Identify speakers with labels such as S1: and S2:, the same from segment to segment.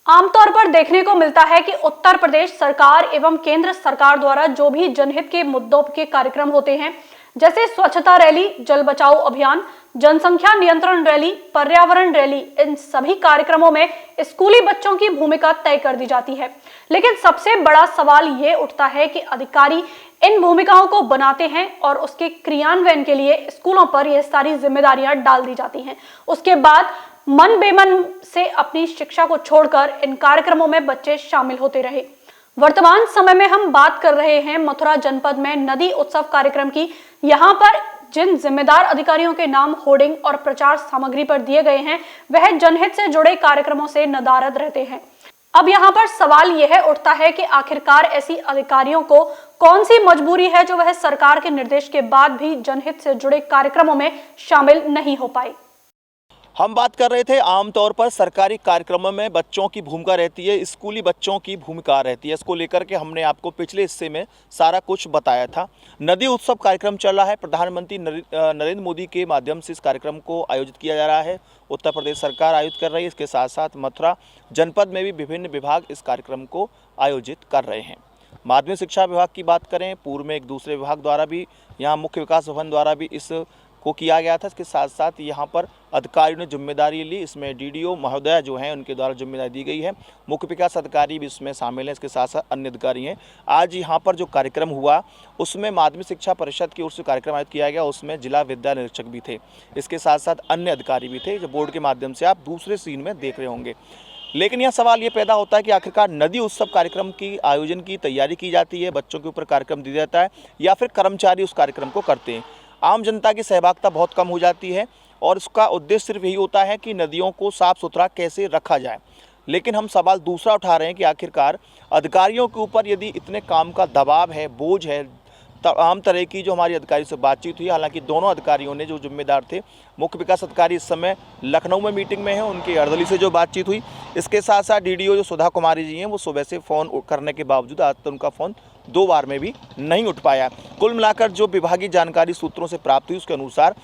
S1: आमतौर पर देखने को मिलता है कि उत्तर प्रदेश सरकार एवं केंद्र सरकार द्वारा जो भी जनहित के मुद्दों के कार्यक्रम होते हैं, जैसे स्वच्छता रैली, जल बचाओ अभियान, जनसंख्या नियंत्रण रैली, पर्यावरण रैली, इन सभी कार्यक्रमों में स्कूली बच्चों की भूमिका तय कर दी जाती है। लेकिन सबसे बड़ा सवाल ये उठता है कि अधिकारी इन भूमिकाओं को बनाते हैं और उसके क्रियान्वयन के लिए स्कूलों पर यह सारी जिम्मेदारियां डाल दी जाती हैं। उसके बाद मन बेमन से अपनी शिक्षा को छोड़कर इन कार्यक्रमों में बच्चे शामिल होते रहे। वर्तमान समय में हम बात कर रहे हैं मथुरा जनपद में नदी उत्सव कार्यक्रम की। यहाँ पर जिन जिम्मेदार अधिकारियों के नाम होर्डिंग और प्रचार सामग्री पर दिए गए हैं, वह जनहित से जुड़े कार्यक्रमों से नदारद रहते हैं। अब यहाँ पर सवाल यह उठता है कि आखिरकार ऐसी अधिकारियों को कौन सी मजबूरी है जो वह सरकार के निर्देश के बाद भी जनहित से जुड़े कार्यक्रमों में शामिल नहीं हो पाए।
S2: हम बात कर रहे थे आमतौर पर सरकारी कार्यक्रमों में बच्चों की भूमिका रहती है, स्कूली बच्चों की भूमिका रहती है। इसको लेकर के हमने आपको पिछले हिस्से में सारा कुछ बताया था। नदी उत्सव कार्यक्रम चल रहा है। प्रधानमंत्री नरेंद्र मोदी के माध्यम से इस कार्यक्रम को आयोजित किया जा रहा है। उत्तर प्रदेश सरकार आयोजित कर रही है। इसके साथ साथ मथुरा जनपद में भी विभिन्न विभाग इस कार्यक्रम को आयोजित कर रहे हैं। माध्यमिक शिक्षा विभाग की बात करें, पूर्व में एक दूसरे विभाग द्वारा भी, यहाँ मुख्य विकास भवन द्वारा भी इस को किया गया था। इसके साथ साथ यहाँ पर अधिकारियों ने जिम्मेदारी ली। इसमें डीडीओ महोदया जो हैं उनके द्वारा जिम्मेदारी दी गई है। मुख्य विकास अधिकारी भी इसमें शामिल हैं। इसके साथ साथ अन्य अधिकारी हैं। आज यहाँ पर जो कार्यक्रम हुआ उसमें माध्यमिक शिक्षा परिषद की ओर से कार्यक्रम आयोजित किया गया। उसमें जिला विद्या निरीक्षक भी थे। इसके साथ साथ अन्य अधिकारी भी थे जो बोर्ड के माध्यम से आप दूसरे सीन में देख रहे होंगे। लेकिन यह सवाल ये पैदा होता है कि आखिरकार नदी उत्सव कार्यक्रम की आयोजन की तैयारी की जाती है, बच्चों के ऊपर कार्यक्रम दिया जाता है, या फिर कर्मचारी उस कार्यक्रम को करते हैं। आम जनता की सहभागिता बहुत कम हो जाती है और इसका उद्देश्य सिर्फ यही होता है कि नदियों को साफ़ सुथरा कैसे रखा जाए। लेकिन हम सवाल दूसरा उठा रहे हैं कि आखिरकार अधिकारियों के ऊपर यदि इतने काम का दबाव है, बोझ है, तमाम तरह की जो हमारी अधिकारी से बातचीत हुई, हालांकि दोनों अधिकारियों ने जो जिम्मेदार थे, मुख्य विकास अधिकारी इस समय लखनऊ में मीटिंग में हैं, उनकी अर्दली से जो बातचीत हुई। इसके साथ साथ डीडीओ जो सुधा कुमारी जी हैं, वो सुबह से फ़ोन करने के बावजूद आज तक उनका फ़ोन 2 बार में भी नहीं उठ पाया। कुल मिलाकर जो विभागीय जानकारी सूत्रों से प्राप्त हुई उसके अनुसार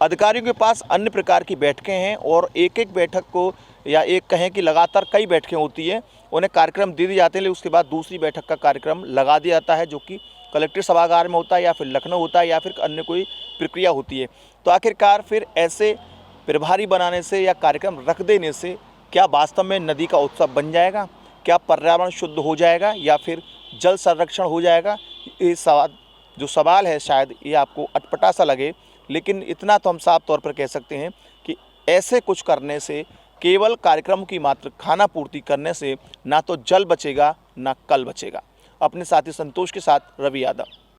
S2: अधिकारियों के पास अन्य प्रकार की बैठकें हैं और एक एक बैठक को, या एक कहें कि लगातार कई बैठकें होती हैं, उन्हें कार्यक्रम दे दिए जाते हैं। लेकिन उसके बाद दूसरी बैठक का कार्यक्रम लगा दिया जाता है, जो कि कलेक्टर सभागार में होता है या फिर लखनऊ होता है या फिर अन्य कोई प्रक्रिया होती है। तो आखिरकार फिर ऐसे प्रभारी बनाने से या कार्यक्रम रख देने से क्या वास्तव में नदी का उत्सव बन जाएगा? क्या पर्यावरण शुद्ध हो जाएगा या फिर जल संरक्षण हो जाएगा? ये सवाल है, शायद ये आपको अटपटा सा लगे, लेकिन इतना तो हम साफ तौर पर कह सकते हैं कि ऐसे कुछ करने से, केवल कार्यक्रम की मात्र खाना पूर्ति करने से ना तो जल बचेगा ना कल बचेगा। अपने साथी संतोष के साथ रवि यादव।